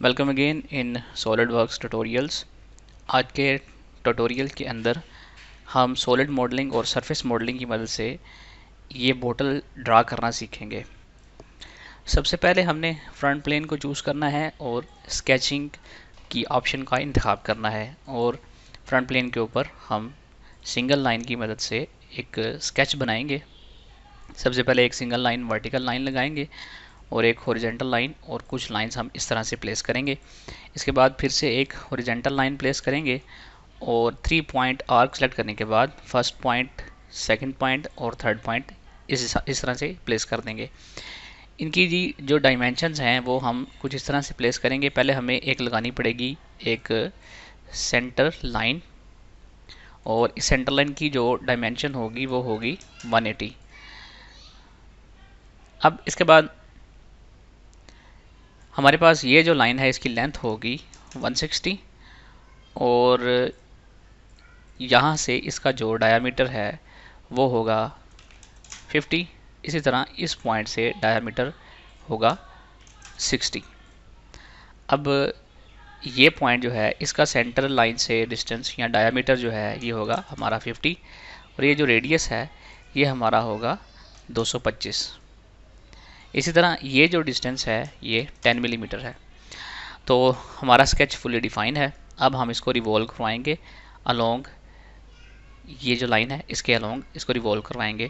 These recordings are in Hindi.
Welcome again in SolidWorks tutorials. आज के ट्यूटोरियल के अंदर हम सॉलिड मॉडलिंग और सरफेस मॉडलिंग की मदद से ये बोतल ड्रा करना सीखेंगे। सबसे पहले हमने फ्रंट प्लेन को चूज़ करना है और स्केचिंग की ऑप्शन का इंतखाब करना है और फ्रंट प्लेन के ऊपर हम सिंगल लाइन की मदद से एक स्केच बनाएंगे। सबसे पहले एक सिंगल लाइन वर्टिकल लाइन लगाएंगे और एक हॉरिजॉन्टल लाइन और कुछ लाइंस हम इस तरह से प्लेस करेंगे। इसके बाद फिर से एक हॉरिजॉन्टल लाइन प्लेस करेंगे और 3 पॉइंट आर्क सेलेक्ट करने के बाद फर्स्ट पॉइंट, सेकंड पॉइंट और थर्ड पॉइंट इस तरह से प्लेस कर देंगे। इनकी जी जो डायमेंशंस हैं वो हम कुछ इस तरह से प्लेस करेंगे। पहले हमें एक लगानी पड़ेगी एक सेंटर लाइन और इस सेंटर लाइन की जो डायमेंशन होगी वो होगी 180। अब इसके बाद हमारे पास ये जो लाइन है इसकी लेंथ होगी 160 और यहाँ से इसका जो डायामीटर है वो होगा 50। इसी तरह इस पॉइंट से डायामीटर होगा 60। अब ये पॉइंट जो है इसका सेंटर लाइन से डिस्टेंस या डायामीटर जो है ये होगा हमारा 50 और ये जो रेडियस है ये हमारा होगा 225। इसी तरह ये जो डिस्टेंस है ये 10 मिलीमीटर है। तो हमारा स्केच फुली डिफाइन है। अब हम इसको रिवॉल्व करवाएंगे अलोंग, ये जो लाइन है इसके अलोंग इसको रिवॉल्व करवाएंगे।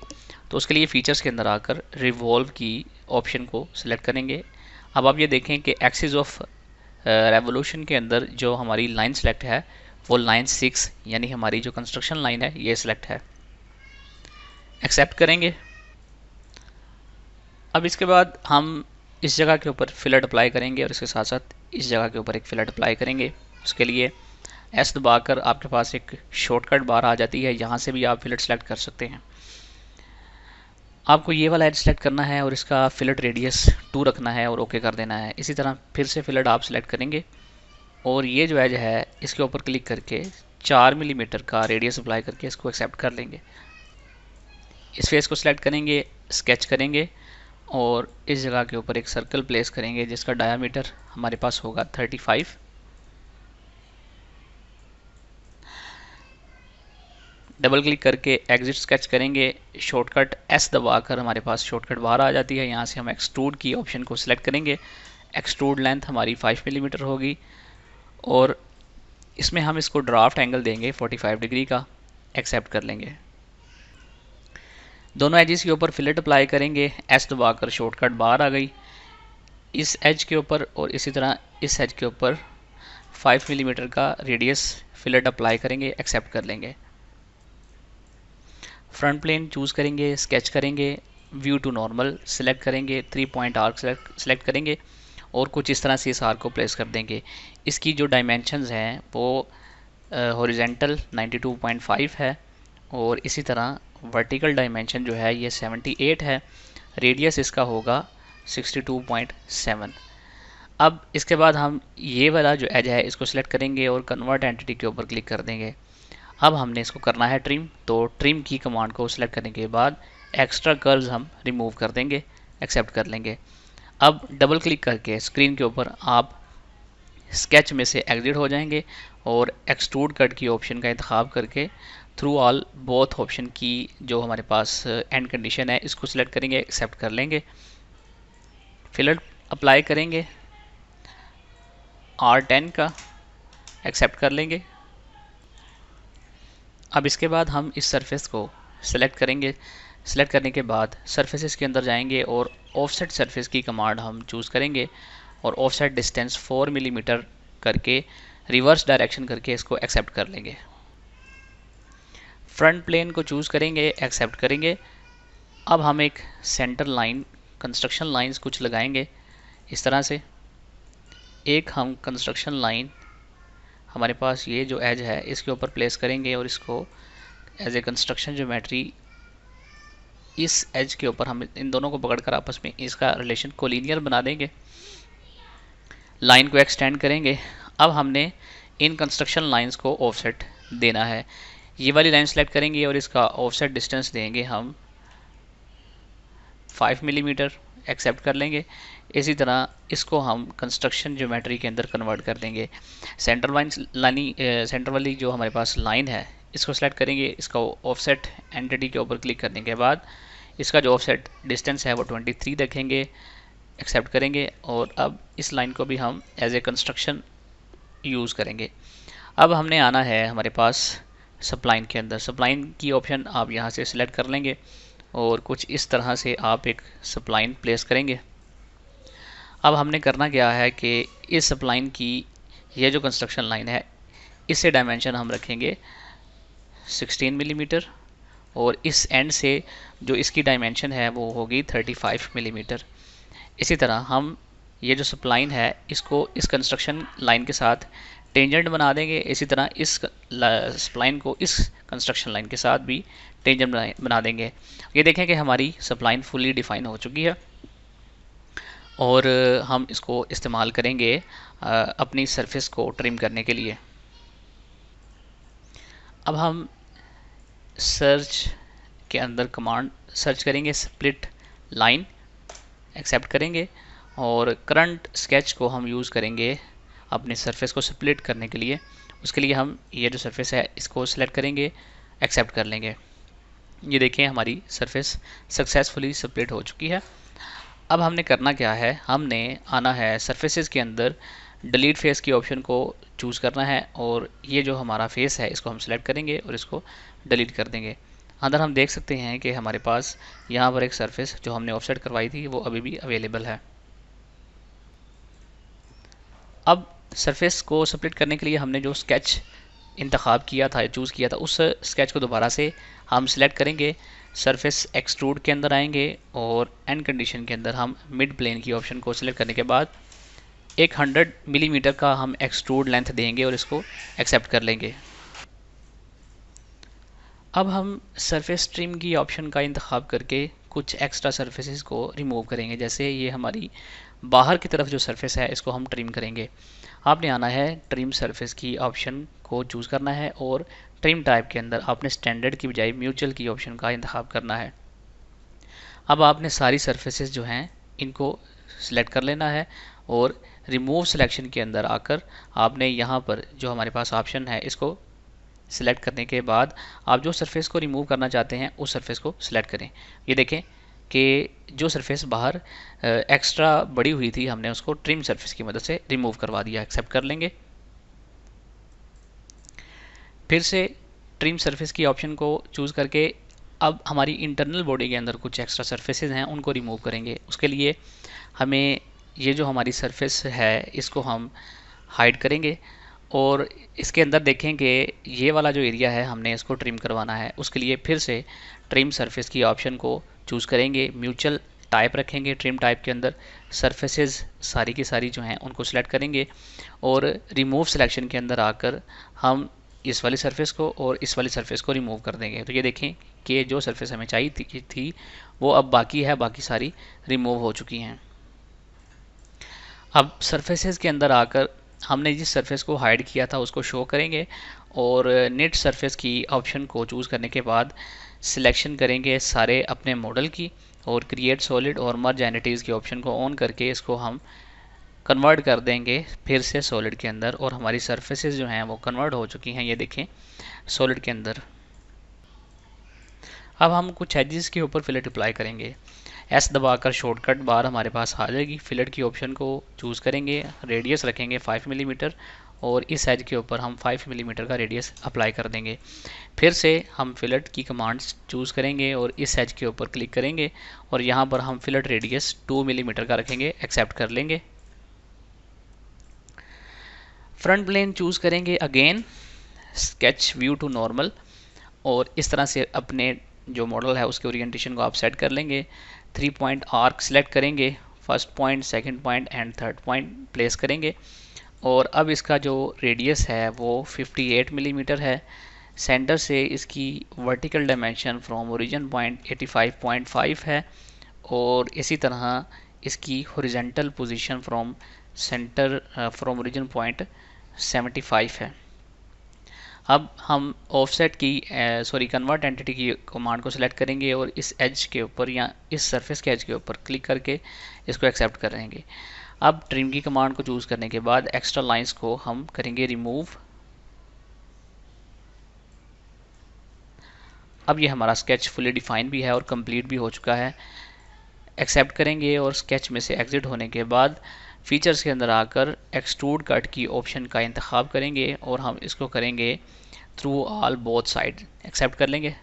तो उसके लिए फीचर्स के अंदर आकर रिवॉल्व की ऑप्शन को सिलेक्ट करेंगे। अब आप ये देखें कि एक्सिस ऑफ रेवोल्यूशन के अंदर जो हमारी लाइन सेलेक्ट है वो लाइन 6 यानी हमारी जो कंस्ट्रक्शन लाइन है ये सिलेक्ट है। एक्सेप्ट करेंगे। अब इसके बाद हम इस जगह के ऊपर फिलर अप्लाई करेंगे और इसके साथ साथ इस जगह के ऊपर एक फिलर अप्लाई करेंगे। उसके लिए एस दबाकर आपके पास एक शॉर्टकट बार आ जाती है, यहाँ से भी आप फिलर सेलेक्ट कर सकते हैं। आपको ये वाला एज सेलेक्ट करना है और इसका फिलर रेडियस 2 रखना है और ओके कर देना है। इसी तरह फिर से फिलर आप सेलेक्ट करेंगे और ये जो एज है इसके ऊपर क्लिक करके 4 मिलीमीटर का रेडियस अप्लाई करके इसको एक्सेप्ट कर लेंगे। इस फेस को सिलेक्ट करेंगे, स्केच करेंगे और इस जगह के ऊपर एक सर्कल प्लेस करेंगे जिसका डायामीटर हमारे पास होगा 35। डबल क्लिक करके एग्जिट स्केच करेंगे। शॉर्टकट एस दबाकर हमारे पास शॉर्टकट बाहर आ जाती है। यहाँ से हम एक्सट्रूड की ऑप्शन को सिलेक्ट करेंगे। एक्सट्रूड लेंथ हमारी 5 मिलीमीटर होगी और इसमें हम इसको ड्राफ्ट एंगल देंगे 45 डिग्री का। एक्सेप्ट कर लेंगे। दोनों एजेस के ऊपर फिलेट अप्लाई करेंगे। एस दबाकर शॉर्टकट बाहर आ गई। इस एज के ऊपर और इसी तरह इस एज के ऊपर 5 मिलीमीटर का रेडियस फिलेट अप्लाई करेंगे। एक्सेप्ट कर लेंगे। फ्रंट प्लेन चूज़ करेंगे, स्केच करेंगे, व्यू टू नॉर्मल सिलेक्ट करेंगे, 3 पॉइंट आर्क सेलेक्ट करेंगे और कुछ इस तरह से इस आर्क को प्लेस कर देंगे। इसकी जो डायमेंशंस हैं वो हॉरिजॉन्टल 92.5 है और इसी तरह वर्टिकल डायमेंशन जो है ये 78 है। रेडियस इसका होगा 62.7। अब इसके बाद हम ये वाला जो एज है इसको सिलेक्ट करेंगे और कन्वर्ट एंटिटी के ऊपर क्लिक कर देंगे। अब हमने इसको करना है ट्रिम। तो ट्रिम की कमांड को सिलेक्ट करने के बाद एक्स्ट्रा कर्व्स हम रिमूव कर देंगे। एक्सेप्ट कर लेंगे। अब डबल क्लिक करके स्क्रीन के ऊपर आप स्केच में से एग्जिट हो जाएंगे और एक्सट्रूड कट की ऑप्शन का इंतखाब करके थ्रू ऑल बोथ ऑप्शन की जो हमारे पास एंड कंडीशन है इसको सिलेक्ट करेंगे। एक्सेप्ट कर लेंगे। फिलर अप्लाई करेंगे R10 का। एक्सेप्ट कर लेंगे। अब इसके बाद हम इस सरफेस को सिलेक्ट करेंगे। सिलेक्ट करने के बाद सरफेसेस के अंदर जाएंगे और ऑफसेट सरफेस की कमांड हम चूज़ करेंगे और ऑफसेट डिस्टेंस 4 मिलीमीटर करके रिवर्स डायरेक्शन करके इसको एक्सेप्ट कर लेंगे। फ्रंट प्लेन को चूज़ करेंगे, एक्सेप्ट करेंगे। अब हम एक सेंटर लाइन कंस्ट्रक्शन लाइंस कुछ लगाएंगे इस तरह से। एक हम कंस्ट्रक्शन लाइन हमारे पास ये जो एज है इसके ऊपर प्लेस करेंगे और इसको एज ए कंस्ट्रक्शन ज्योमेट्री इस एज के ऊपर हम इन दोनों को पकड़कर आपस में इसका रिलेशन कोलिनियर बना देंगे। लाइन को एक्सटेंड करेंगे। अब हमने इन कंस्ट्रक्शन लाइंस को ऑफसेट देना है। ये वाली लाइन सेलेक्ट करेंगे और इसका ऑफसेट डिस्टेंस देंगे हम 5 मिलीमीटर। एक्सेप्ट कर लेंगे। इसी तरह इसको हम कंस्ट्रक्शन ज्योमेट्री के अंदर कन्वर्ट कर देंगे। सेंटर वाली जो हमारे पास लाइन है इसको सेलेक्ट करेंगे, इसका ऑफसेट एंटिटी के ऊपर क्लिक करने के बाद इसका जो ऑफसेट डिस्टेंस है वो 23 रखेंगे, एक्सेप्ट करेंगे और अब इस लाइन को भी हम एज ए कंस्ट्रक्शन यूज़ करेंगे। अब हमने आना है हमारे पास सप्लाइन के अंदर। सप्लाइन की ऑप्शन आप यहाँ से सिलेक्ट कर लेंगे और कुछ इस तरह से आप एक सप्लाइन प्लेस करेंगे। अब हमने करना क्या है कि इस सप्लाइन की ये जो कंस्ट्रक्शन लाइन है इससे डायमेंशन हम रखेंगे 16 मिलीमीटर और इस एंड से जो इसकी डायमेंशन है वो होगी 35 मिलीमीटर। इसी तरह हम ये जो सप्लाइन है इसको इस कंस्ट्रक्शन लाइन के साथ टेंजेंट बना देंगे। इसी तरह इस सप्लाइन को इस कंस्ट्रक्शन लाइन के साथ भी टेंजेंट बना देंगे। ये देखें कि हमारी सप्लाइन फुली डिफाइन हो चुकी है और हम इसको इस्तेमाल करेंगे अपनी सरफेस को ट्रिम करने के लिए। अब हम सर्च के अंदर कमांड सर्च करेंगे स्प्लिट लाइन, एक्सेप्ट करेंगे और करंट स्केच को हम यूज़ करेंगे अपनी सरफेस को स्प्लिट करने के लिए। उसके लिए हम ये जो सरफेस है इसको सिलेक्ट करेंगे, एक्सेप्ट कर लेंगे। ये देखें हमारी सरफेस सक्सेसफुली स्प्लिट हो चुकी है। अब हमने करना क्या है, हमने आना है सरफेसेस के अंदर डिलीट फेस की ऑप्शन को चूज़ करना है और ये जो हमारा फेस है इसको हम सिलेक्ट करेंगे और इसको डिलीट कर देंगे। अंदर हम देख सकते हैं कि हमारे पास यहाँ पर एक सरफेस जो हमने ऑफसेट करवाई थी वो अभी भी अवेलेबल है। अब सरफेस को स्प्लिट करने के लिए हमने जो स्केच इंतखाब किया था, चूज़ किया था, उस स्केच को दोबारा से हम सिलेक्ट करेंगे, सरफेस एक्सट्रूड के अंदर आएंगे और एंड कंडीशन के अंदर हम मिड प्लेन की ऑप्शन को सिलेक्ट करने के बाद एक 100 मिलीमीटर का हम एक्सट्रूड लेंथ देंगे और इसको एक्सेप्ट कर लेंगे। अब हम सरफेस ट्रिम की ऑप्शन का इंतखाब करके कुछ एक्स्ट्रा सरफेसेस को रिमूव करेंगे। जैसे ये हमारी बाहर की तरफ जो सरफेस है इसको हम ट्रिम करेंगे। आपने आना है ट्रिम सरफेस की ऑप्शन को चूज़ करना है और ट्रिम टाइप के अंदर आपने स्टैंडर्ड की बजाय म्यूचुअल की ऑप्शन का इंतखाब करना है। अब आपने सारी सरफेसेस जो हैं इनको सिलेक्ट कर लेना है और रिमूव सिलेक्शन के अंदर आकर आपने यहाँ पर जो हमारे पास ऑप्शन है इसको सिलेक्ट करने के बाद आप जो सरफेस को रिमूव करना चाहते हैं उस सरफेस को सिलेक्ट करें। ये देखें कि जो सरफेस बाहर एक्स्ट्रा बड़ी हुई थी हमने उसको ट्रिम सरफेस की मदद से रिमूव करवा दिया, एक्सेप्ट कर लेंगे। फिर से ट्रिम सरफेस की ऑप्शन को चूज़ करके अब हमारी इंटरनल बॉडी के अंदर कुछ एक्स्ट्रा सरफेसेस हैं उनको रिमूव करेंगे। उसके लिए हमें ये जो हमारी सरफेस है इसको हम हाइड करेंगे और इसके अंदर देखें कि ये वाला जो एरिया है हमने इसको ट्रिम करवाना है। उसके लिए फिर से ट्रिम सरफेस की ऑप्शन को चूज़ करेंगे, म्यूचुअल टाइप रखेंगे, ट्रिम टाइप के अंदर सरफेसेस सारी की सारी जो हैं उनको सिलेक्ट करेंगे और रिमूव सिलेक्शन के अंदर आकर हम इस वाली सरफेस को और इस वाली सरफेस को रिमूव कर देंगे। तो ये देखें कि जो सरफेस हमें चाहिए थी वो अब बाकी है, बाकी सारी रिमूव हो चुकी हैं। अब सरफेसेस के अंदर आकर हमने जिस सरफेस को हाइड किया था उसको शो करेंगे और नेट सरफेस की ऑप्शन को चूज़ करने के बाद सिलेक्शन करेंगे सारे अपने मॉडल की और क्रिएट सॉलिड और मर्ज एंटिटीज़ की ऑप्शन को ऑन करके इसको हम कन्वर्ट कर देंगे फिर से सॉलिड के अंदर और हमारी सरफेसेस जो हैं वो कन्वर्ट हो चुकी हैं। ये देखें सॉलिड के अंदर। अब हम कुछ एजेस के ऊपर फिलेट अप्लाई करेंगे। एस दबाकर शॉर्टकट बार हमारे पास आ जाएगी। फिलेट की ऑप्शन को चूज़ करेंगे, रेडियस रखेंगे 5 मिलीमीटर और इस एज के ऊपर हम 5 मिलीमीटर का रेडियस अप्लाई कर देंगे। फिर से हम फिलेट की कमांड्स चूज़ करेंगे और इस एज के ऊपर क्लिक करेंगे और यहाँ पर हम फिलेट रेडियस 2 मिलीमीटर का रखेंगे, एक्सेप्ट कर लेंगे। फ्रंट प्लेन चूज़ करेंगे, again sketch view to normal और इस तरह से अपने जो मॉडल है उसके ओरिएंटेशन को आप सेट कर लेंगे। 3 पॉइंट आर्क सेलेक्ट करेंगे, first point, second point and third point place करेंगे और अब इसका जो रेडियस है वो 58 मिलीमीटर है। सेंटर से इसकी vertical dimension from origin point 85.5 है और इसी तरह इसकी horizontal position from centre from origin point 75 है। अब हम ऑफसेट की सॉरी कन्वर्ट एंटिटी की कमांड को सिलेक्ट करेंगे और इस एज के ऊपर या इस सरफेस के एज के ऊपर क्लिक करके इसको एक्सेप्ट करेंगे। अब ट्रिम की कमांड को चूज़ करने के बाद एक्स्ट्रा लाइंस को हम करेंगे रिमूव। अब ये हमारा स्केच फुली डिफाइन भी है और कंप्लीट भी हो चुका है। एक्सेप्ट करेंगे और स्केच में से एग्जिट होने के बाद फीचर्स के अंदर आकर एक्सट्रूड कट की ऑप्शन का इंतखाब करेंगे और हम इसको करेंगे through all both side, accept कर लेंगे।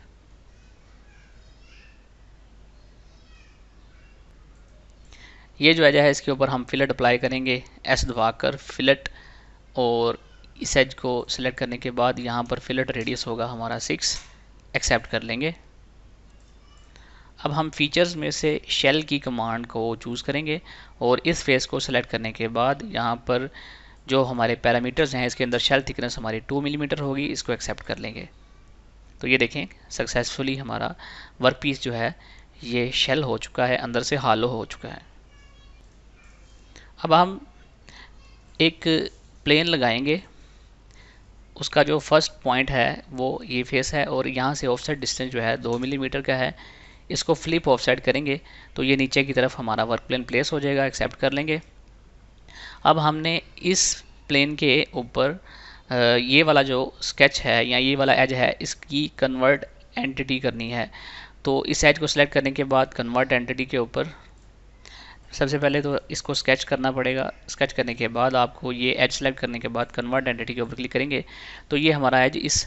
ये जो एज है इसके ऊपर हम फिलेट अप्लाई करेंगे, एस दबाकर फिलेट, और इस एज को सिलेक्ट करने के बाद यहाँ पर फिलेट रेडियस होगा हमारा 6, एक्सेप्ट कर लेंगे। अब हम फीचर्स में से शेल की कमांड को चूज़ करेंगे और इस फेस को सिलेक्ट करने के बाद यहाँ पर जो हमारे पैरामीटर्स हैं इसके अंदर शेल थिकनेस हमारी 2 मिलीमीटर होगी, इसको एक्सेप्ट कर लेंगे। तो ये देखें सक्सेसफुली हमारा वर्क पीस जो है ये शेल हो चुका है, अंदर से हालो हो चुका है। अब हम एक प्लेन लगाएंगे, उसका जो फर्स्ट पॉइंट है वो ये फेस है और यहाँ से ऑफसेट डिस्टेंस जो है 2 मिलीमीटर का है। इसको फ्लिप ऑफसेट करेंगे तो ये नीचे की तरफ हमारा वर्क प्लेन प्लेस हो जाएगा, एक्सेप्ट कर लेंगे। अब हमने इस प्लेन के ऊपर ये वाला जो स्केच है या ये वाला एज है इसकी कन्वर्ट एंटिटी करनी है। तो इस एज को सिलेक्ट करने के बाद कन्वर्ट एंटिटी के ऊपर सबसे पहले तो इसको स्केच करना पड़ेगा। स्केच करने के बाद आपको ये एज सेलेक्ट करने के बाद कन्वर्ट एंटिटी के ऊपर क्लिक करेंगे तो ये हमारा एज इस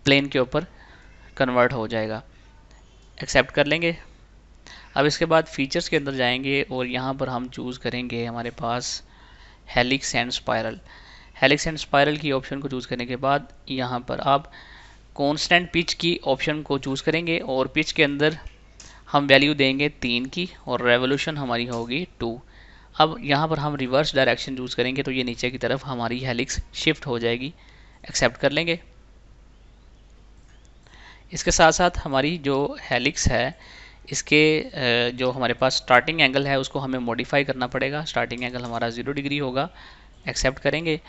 प्लेन के ऊपर कन्वर्ट हो जाएगा, एक्सेप्ट कर लेंगे। अब इसके बाद फीचर्स के अंदर जाएंगे और यहाँ पर हम चूज़ करेंगे हमारे पास helix and spiral. Helix and spiral की ऑप्शन को चूज़ करने के बाद यहाँ पर आप कांस्टेंट पिच की ऑप्शन को चूज़ करेंगे और पिच के अंदर हम वैल्यू देंगे 3 की और रेवोल्यूशन हमारी होगी 2। अब यहाँ पर हम रिवर्स डायरेक्शन चूज़ करेंगे तो ये नीचे की तरफ हमारी हेलिक्स शिफ्ट हो जाएगी, एक्सेप्ट कर लेंगे। इसके साथ साथ हमारी जो हेलिक्स है इसके जो हमारे पास स्टार्टिंग एंगल है उसको हमें मॉडिफाई करना पड़ेगा। स्टार्टिंग एंगल हमारा 0 डिग्री होगा, एक्सेप्ट करेंगे।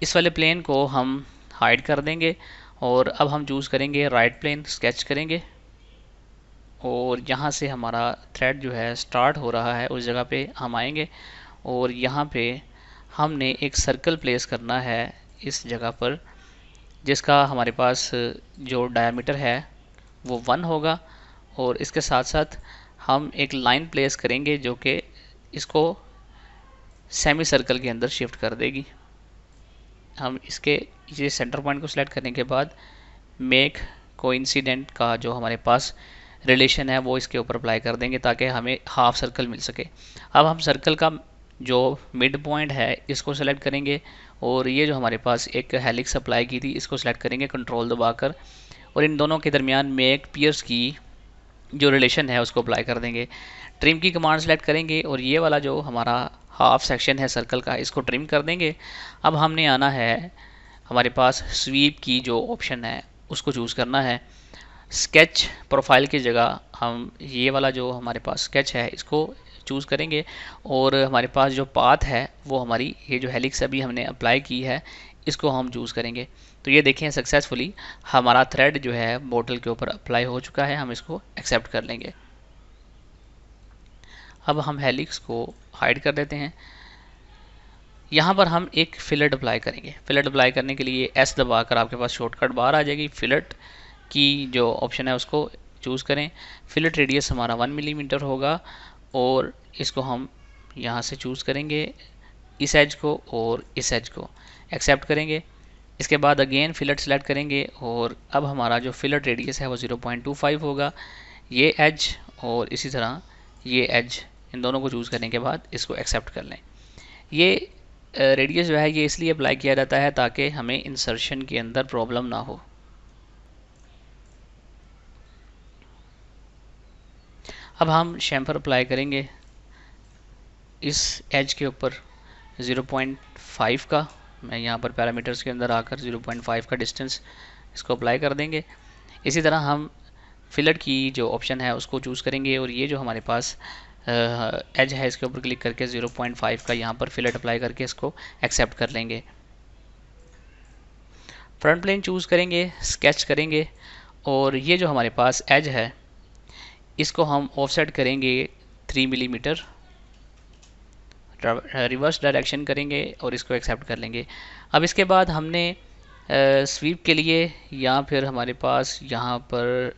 इस वाले प्लेन को हम हाइड कर देंगे और अब हम चूज़ करेंगे राइट प्लेन, स्केच करेंगे और यहाँ से हमारा थ्रेड जो है स्टार्ट हो रहा है उस जगह पे हम आएंगे और यहाँ पे हमने एक सर्कल प्लेस करना है इस जगह पर, जिसका हमारे पास जो डायमीटर है वो 1 होगा और इसके साथ साथ हम एक लाइन प्लेस करेंगे जो कि इसको सेमी सर्कल के अंदर शिफ्ट कर देगी। हम इसके ये सेंटर पॉइंट को सिलेक्ट करने के बाद मेक कोइंसिडेंट का जो हमारे पास रिलेशन है वो इसके ऊपर अप्लाई कर देंगे ताकि हमें हाफ सर्कल मिल सके। अब हम सर्कल का जो मिड पॉइंट है इसको सेलेक्ट करेंगे और ये जो हमारे पास एक हेलिक्स अप्लाई की थी इसको सेलेक्ट करेंगे कंट्रोल दबाकर और इन दोनों के दरमियान मेक पियर्स की जो रिलेशन है उसको अप्लाई कर देंगे। ट्रिम की कमांड सेलेक्ट करेंगे और ये वाला जो हमारा हाफ सेक्शन है सर्कल का इसको ट्रिम कर देंगे। अब हमने आना है हमारे पास स्वीप की जो ऑप्शन है उसको चूज़ करना है। स्केच प्रोफाइल की जगह हम ये वाला जो हमारे पास स्केच है इसको चूज़ करेंगे और हमारे पास जो पाथ है वो हमारी ये जो हेलिक्स अभी हमने अप्लाई की है इसको हम चूज़ करेंगे। तो ये देखें सक्सेसफुली हमारा थ्रेड जो है बोतल के ऊपर अप्लाई हो चुका है, हम इसको एक्सेप्ट कर लेंगे। अब हम हेलिक्स को हाइड कर देते हैं। यहाँ पर हम एक फिलेट अप्लाई करेंगे। फिलेट अप्लाई करने के लिए एस दबाकर आपके पास शॉर्टकट बाहर आ जाएगी। फिलेट की जो ऑप्शन है उसको चूज़ करें। फिलेट रेडियस हमारा 1 मिलीमीटर होगा और इसको हम यहाँ से चूज़ करेंगे इस एज को और इस एज को, एक्सेप्ट करेंगे। इसके बाद अगेन फिलेट सेलेक्ट करेंगे और अब हमारा जो फिलेट रेडियस है वो 0.25 होगा। ये एज और इसी तरह ये एज, इन दोनों को चूज़ करने के बाद इसको एक्सेप्ट कर लें। ये रेडियस जो है ये इसलिए अप्लाई किया जाता है ताकि हमें इंसर्शन के अंदर प्रॉब्लम ना हो। अब हम शैम्पर अप्लाई करेंगे इस एज के ऊपर 0.5 का। मैं यहाँ पर पैरामीटर्स के अंदर आकर 0.5 का डिस्टेंस इसको अप्लाई कर देंगे। इसी तरह हम फिलेट की जो ऑप्शन है उसको चूज़ करेंगे और ये जो हमारे पास एज है इसके ऊपर क्लिक करके 0.5 का यहाँ पर फिलेट अप्लाई करके इसको एक्सेप्ट कर लेंगे। फ्रंट प्लेन चूज़ करेंगे, स्केच करेंगे और ये जो हमारे पास एज है इसको हम ऑफसेट करेंगे 3 मिलीमीटर, रिवर्स डायरेक्शन करेंगे और इसको एक्सेप्ट कर लेंगे। अब इसके बाद हमने स्वीप के लिए या फिर हमारे पास यहाँ पर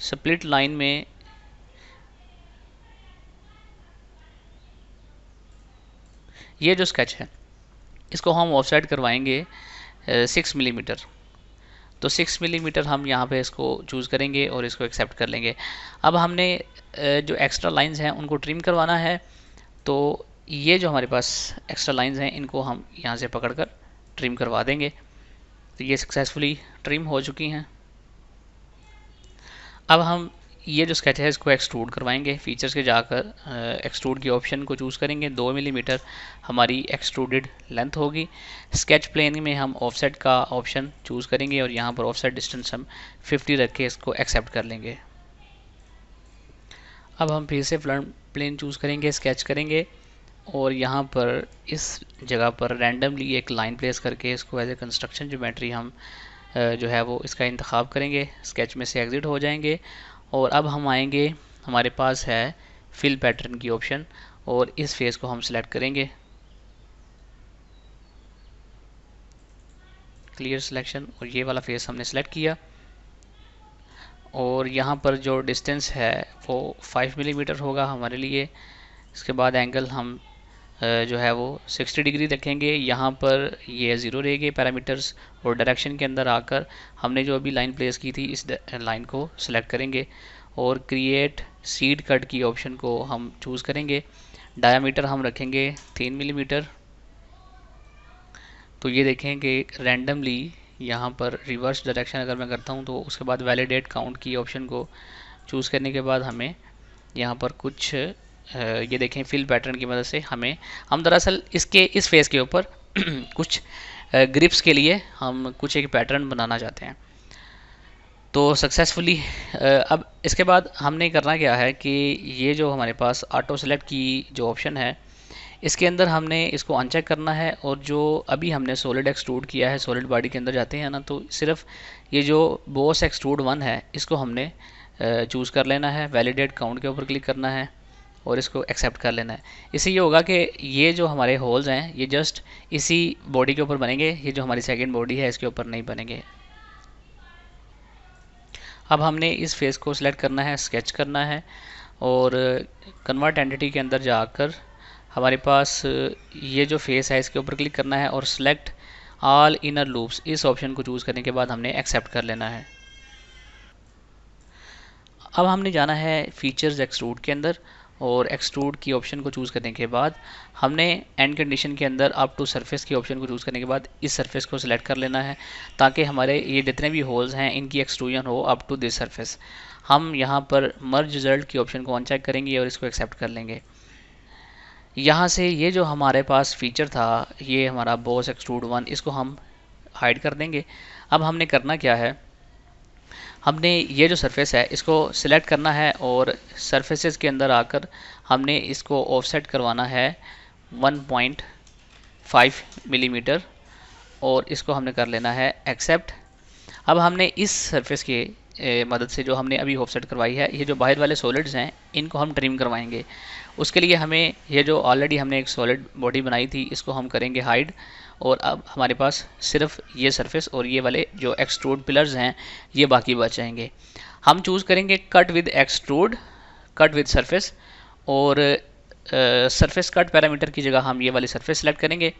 स्प्लिट लाइन में ये जो स्केच है इसको हम ऑफसेट करवाएंगे 6 मिलीमीटर। तो 6 मिलीमीटर हम यहाँ पे इसको चूज़ करेंगे और इसको एक्सेप्ट कर लेंगे। अब हमने जो एक्स्ट्रा लाइंस हैं उनको ट्रिम करवाना है, तो ये जो हमारे पास एक्स्ट्रा लाइंस हैं इनको हम यहाँ से पकड़कर ट्रिम करवा देंगे। तो ये सक्सेसफुली ट्रिम हो चुकी हैं। अब हम ये जो स्केच है इसको एक्सट्रूड करवाएंगे। फीचर्स के जाकर एक्सट्रूड की ऑप्शन को चूज़ करेंगे। 2 मिलीमीटर हमारी एक्सट्रूडेड लेंथ होगी। स्केच प्लेन में हम ऑफसेट का ऑप्शन चूज़ करेंगे और यहाँ पर ऑफसेट डिस्टेंस हम 50 रख के इसको एक्सेप्ट कर लेंगे। अब हम फिर से फ्रंट प्लेन चूज़ करेंगे, स्केच करेंगे और यहाँ पर इस जगह पर रैंडमली एक लाइन प्लेस करके इसको एज ए कंस्ट्रक्शन ज्योमेट्री हम जो है वो इसका इंतखाब करेंगे। स्केच में से एग्ज़िट हो जाएंगे और अब हम आएंगे, हमारे पास है फिल पैटर्न की ऑप्शन और इस फेस को हम सिलेक्ट करेंगे। क्लियर सिलेक्शन, और ये वाला फेस हमने सेलेक्ट किया और यहाँ पर जो डिस्टेंस है वो 5 मिलीमीटर होगा हमारे लिए। इसके बाद एंगल हम जो है वो 60 डिग्री रखेंगे। यहाँ पर ये 0 रहेंगे पैरामीटर्स और डायरेक्शन के अंदर आकर हमने जो अभी लाइन प्लेस की थी इस लाइन को सिलेक्ट करेंगे और क्रिएट सीड कट की ऑप्शन को हम चूज़ करेंगे। डायामीटर हम रखेंगे 3 मिलीमीटर। तो ये देखें कि रैंडमली यहाँ पर रिवर्स डायरेक्शन अगर मैं करता हूँ तो उसके बाद वैलिडेट काउंट की ऑप्शन को चूज़ करने के बाद हमें यहाँ पर कुछ ये देखें फिल पैटर्न की मदद से हम दरअसल इसके इस फेस के ऊपर कुछ ग्रिप्स के लिए हम कुछ एक पैटर्न बनाना चाहते हैं। तो सक्सेसफुली अब इसके बाद हमने करना क्या है कि ये जो हमारे पास ऑटो सेलेक्ट की जो ऑप्शन है इसके अंदर हमने इसको अनचेक करना है और जो अभी हमने सॉलिड एक्सट्रूड किया है, सॉलिड बॉडी के अंदर जाते हैं ना, तो सिर्फ ये जो बॉस एक्सट्रूड 1 है इसको हमने चूज़ कर लेना है। वैलिडेट काउंट के ऊपर क्लिक करना है और इसको एक्सेप्ट कर लेना है। इससे ये होगा कि ये जो हमारे होल्स हैं ये जस्ट इसी बॉडी के ऊपर बनेंगे, ये जो हमारी सेकेंड बॉडी है इसके ऊपर नहीं बनेंगे। अब हमने इस फेस को सिलेक्ट करना है, स्केच करना है और कन्वर्ट एंटिटी के अंदर जाकर हमारे पास ये जो फेस है इसके ऊपर क्लिक करना है और सिलेक्ट ऑल इनर लूप्स इस ऑप्शन को चूज़ करने के बाद हमने एक्सेप्ट कर लेना है। अब हमने जाना है फीचर्स एक्सट्रूड के अंदर और एक्सट्रूड की ऑप्शन को चूज़ करने के बाद हमने एंड कंडीशन के अंदर अप टू सरफेस की ऑप्शन को चूज़ करने के बाद इस सरफेस को सिलेक्ट कर लेना है ताकि हमारे ये जितने भी होल्स हैं इनकी एक्सट्रूजन हो अप टू दिस सरफेस। हम यहाँ पर मर्ज रिजल्ट की ऑप्शन को अनचेक करेंगे और इसको एक्सेप्ट कर लेंगे। यहाँ से ये जो हमारे पास फीचर था ये हमारा बॉस एक्सट्रूड 1 इसको हम हाइड कर देंगे। अब हमने करना क्या है, हमने ये जो सरफेस है इसको सिलेक्ट करना है और सरफेसेस के अंदर आकर हमने इसको ऑफसेट करवाना है 1.5 मिलीमीटर और इसको हमने कर लेना है एक्सेप्ट। अब हमने इस सरफेस के मदद से जो हमने अभी ऑफसेट करवाई है, ये जो बाहर वाले सॉलिड्स हैं इनको हम ट्रिम करवाएंगे। उसके लिए हमें ये जो ऑलरेडी हमने एक सॉलिड बॉडी बनाई थी इसको हम करेंगे हाइड और अब हमारे पास सिर्फ ये सरफेस और ये वाले जो एक्सट्रूड पिलर्स हैं ये बाकी बच जाएंगे। हम चूज़ करेंगे cut with extrude, cut with surface और सरफेस कट पैरामीटर की जगह हम ये वाली सरफेस सेलेक्ट करेंगे।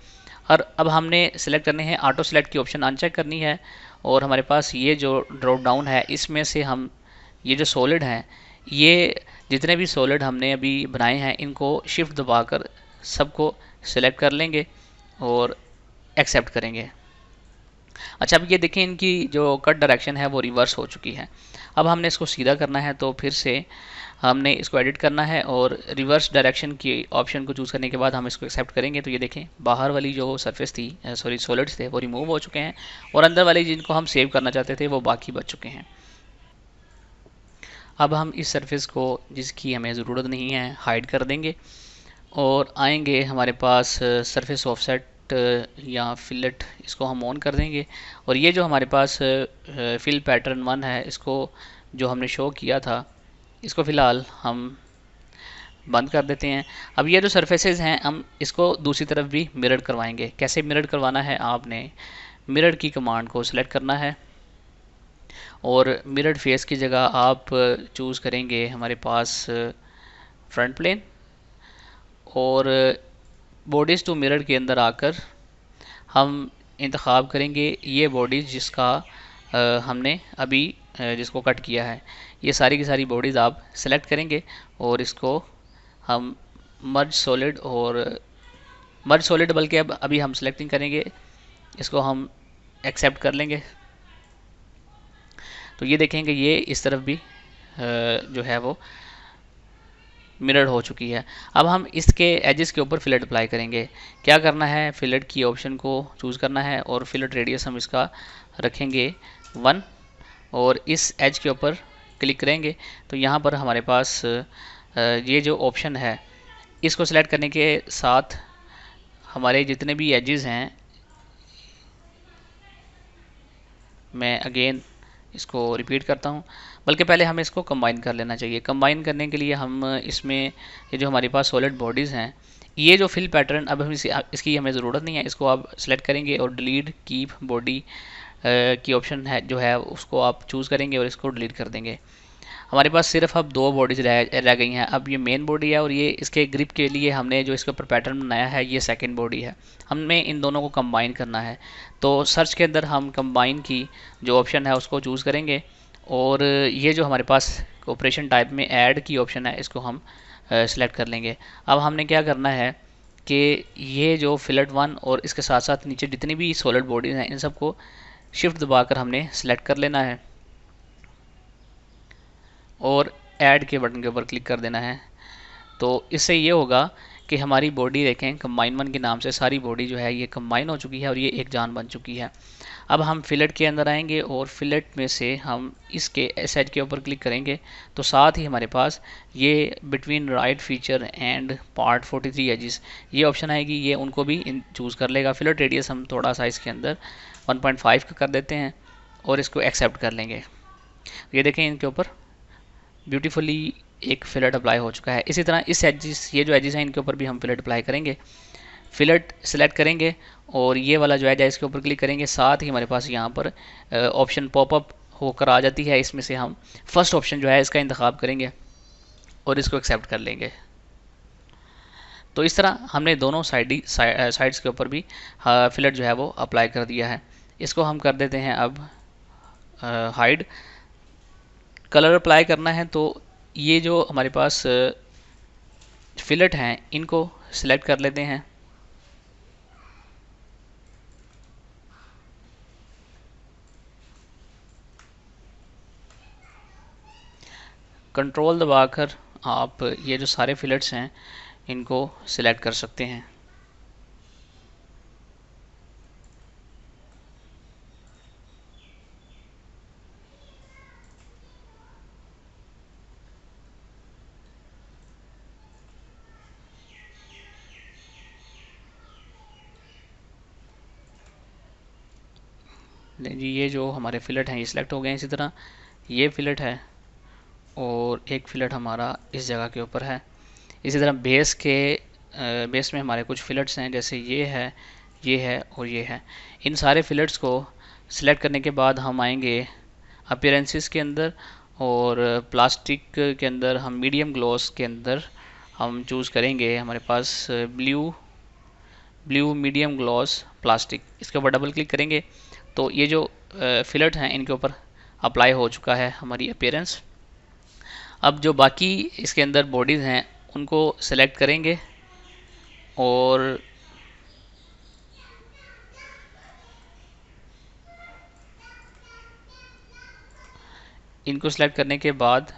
और अब हमने सेलेक्ट करने हैं ऑटो सेलेक्ट की ऑप्शन अनचेक करनी है और हमारे पास ये जो ड्रॉप डाउन है इसमें से हम ये जो सॉलिड हैं ये जितने भी सॉलिड हमने अभी बनाए हैं इनको शिफ्ट दबाकर सबको सिलेक्ट कर लेंगे और एक्सेप्ट करेंगे। अच्छा, अब ये देखें इनकी जो कट डायरेक्शन है वो रिवर्स हो चुकी है। अब हमने इसको सीधा करना है तो फिर से हमने इसको एडिट करना है और रिवर्स डायरेक्शन की ऑप्शन को चूज़ करने के बाद हम इसको एक्सेप्ट करेंगे। तो ये देखें बाहर वाली जो सरफेस थी सॉरी सॉलिड्स थे वो रिमूव हो चुके हैं और अंदर वाली जिनको हम सेव करना चाहते थे वो बाकी बच चुके हैं। अब हम इस सरफेस को जिसकी हमें ज़रूरत नहीं है हाइड कर देंगे और आएंगे हमारे पास सरफेस ऑफसेट या फिलेट, इसको हम ऑन कर देंगे। और ये जो हमारे पास फिल पैटर्न 1 है, इसको जो हमने शो किया था, इसको फ़िलहाल हम बंद कर देते हैं। अब ये जो सरफेसेस हैं, हम इसको दूसरी तरफ भी मिरर करवाएंगे। कैसे मिरर करवाना है, आपने मिरर की कमांड को सिलेक्ट करना है और मिरर फेस की जगह आप चूज़ करेंगे हमारे पास फ्रंट प्लेन, और बॉडीज़ टू मिरर के अंदर आकर हम इंतखाब करेंगे ये बॉडीज़ जिसका हमने अभी जिसको कट किया है। ये सारी की सारी बॉडीज़ आप सेलेक्ट करेंगे और इसको हम मर्ज सॉलिड बल्कि अब अभी हम सेलेक्टिंग करेंगे, इसको हम एक्सेप्ट कर लेंगे। तो ये देखेंगे ये इस तरफ भी जो है वो मिरर हो चुकी है। अब हम इसके एजेस के ऊपर फिलेट अप्लाई करेंगे। क्या करना है, फिलेट की ऑप्शन को चूज़ करना है और फिलेट रेडियस हम इसका रखेंगे 1 और इस एज के ऊपर क्लिक करेंगे तो यहाँ पर हमारे पास ये जो ऑप्शन है, इसको सिलेक्ट करने के साथ हमारे जितने भी एजेस हैं, मैं अगेन इसको रिपीट करता हूँ, बल्कि पहले हमें इसको कंबाइन कर लेना चाहिए। कंबाइन करने के लिए हम इसमें ये जो हमारे पास सॉलिड बॉडीज़ हैं, ये जो फिल पैटर्न, अब हम इसकी हमें ज़रूरत नहीं है, इसको आप सेलेक्ट करेंगे और डिलीट कीप बॉडी की ऑप्शन है जो है उसको आप चूज़ करेंगे और इसको डिलीट कर देंगे। हमारे पास सिर्फ अब 2 बॉडीज रह गई हैं। अब ये मेन बॉडी है और ये इसके ग्रिप के लिए हमने जो इसके ऊपर पैटर्न बनाया है, ये सेकंड बॉडी है। हमें इन दोनों को कंबाइन करना है, तो सर्च के अंदर हम कंबाइन की जो ऑप्शन है उसको चूज़ करेंगे और ये जो हमारे पास ऑपरेशन टाइप में ऐड की ऑप्शन है, इसको हम सेलेक्ट कर लेंगे। अब हमने क्या करना है कि ये जो फिलेट 1 और इसके साथ साथ नीचे जितनी भी सॉलिड बॉडीज़ हैं, इन सबको शिफ्ट दबाकर हमने सेलेक्ट कर लेना है और ऐड के बटन के ऊपर क्लिक कर देना है। तो इससे ये होगा कि हमारी बॉडी देखें, कंबाइन 1 के नाम से सारी बॉडी जो है ये कंबाइन हो चुकी है और ये एक जान बन चुकी है। अब हम फिलेट के अंदर आएंगे और फिलेट में से हम इसके इस एज के ऊपर क्लिक करेंगे तो साथ ही हमारे पास ये between right feature and part 43 edges ये ऑप्शन आएगी, ये उनको भी चूज़ कर लेगा। फिलेट रेडियस हम थोड़ा सा इसके अंदर 1.5 का कर देते हैं और इसको एक्सेप्ट कर लेंगे। ये देखें इनके ऊपर ब्यूटीफुली एक फिलेट अप्लाई हो चुका है। इसी तरह इस एजिस, ये जो एजिस हैं, इनके ऊपर भी हम फिलेट अप्लाई करेंगे। फिलेट सेलेक्ट करेंगे और ये वाला जो एज है इसके ऊपर क्लिक करेंगे। साथ ही हमारे पास यहाँ पर ऑप्शन पॉपअप होकर आ जाती है, इसमें से हम फर्स्ट ऑप्शन जो है इसका इंतखाब करेंगे और इसको एक्सेप्ट कर लेंगे। तो इस तरह हमने दोनों साइड्स के ऊपर भी फिलेट जो है वो अप्लाई कर दिया है। इसको हम कर देते हैं अब हाइड। कलर अप्लाई करना है तो ये जो हमारे पास फिलेट हैं इनको सिलेक्ट कर लेते हैं। कंट्रोल दबाकर आप ये जो सारे फिलेट्स हैं इनको सिलेक्ट कर सकते हैं। जी ये जो हमारे फिलेट हैं ये सिलेक्ट हो गए हैं। इसी तरह ये फिलेट है और एक फिलेट हमारा इस जगह के ऊपर है। इसी तरह बेस में हमारे कुछ फिलेट्स हैं, जैसे ये है और ये है। इन सारे फिलेट्स को सिलेक्ट करने के बाद हम आएंगे अपीयरेंसेस के अंदर और प्लास्टिक के अंदर हम मीडियम ग्लॉस के अंदर हम चूज़ करेंगे हमारे पास ब्लू मीडियम ग्लॉस प्लास्टिक। इसके ऊपर डबल क्लिक करेंगे तो ये जो फिलेट हैं इनके ऊपर अप्लाई हो चुका है हमारी अपीयरेंस। अब जो बाकी इसके अंदर बॉडीज़ हैं उनको सेलेक्ट करेंगे और इनको सेलेक्ट करने के बाद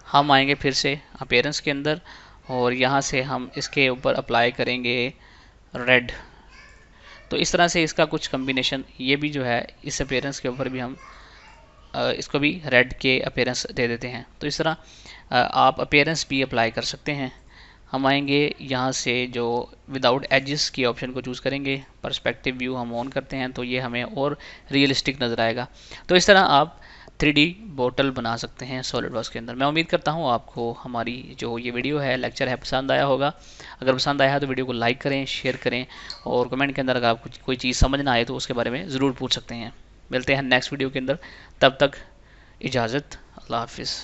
हम आएंगे फिर से अपीयरेंस के अंदर और यहाँ से हम इसके ऊपर अप्लाई करेंगे रेड। तो इस तरह से इसका कुछ कम्बिनेशन ये भी जो है इस अपीयरेंस के ऊपर भी हम इसको भी रेड के अपीयरेंस दे देते हैं। तो इस तरह आप अपीयरेंस भी अप्लाई कर सकते हैं। हम आएंगे यहाँ से जो विदाउट एजेस की ऑप्शन को चूज़ करेंगे, पर्सपेक्टिव व्यू हम ऑन करते हैं तो ये हमें और रियलिस्टिक नज़र आएगा। तो इस तरह आप 3D बोतल बना सकते हैं सॉलिड वर्क्स के अंदर। मैं उम्मीद करता हूँ आपको हमारी जो ये वीडियो है, लेक्चर है, पसंद आया होगा। अगर पसंद आया है तो वीडियो को लाइक करें, शेयर करें, और कमेंट के अंदर अगर आपको कोई चीज़ समझ ना आए तो उसके बारे में ज़रूर पूछ सकते हैं। मिलते हैं नेक्स्ट वीडियो के अंदर, तब तक इजाज़त, अल्लाह हाफिज़।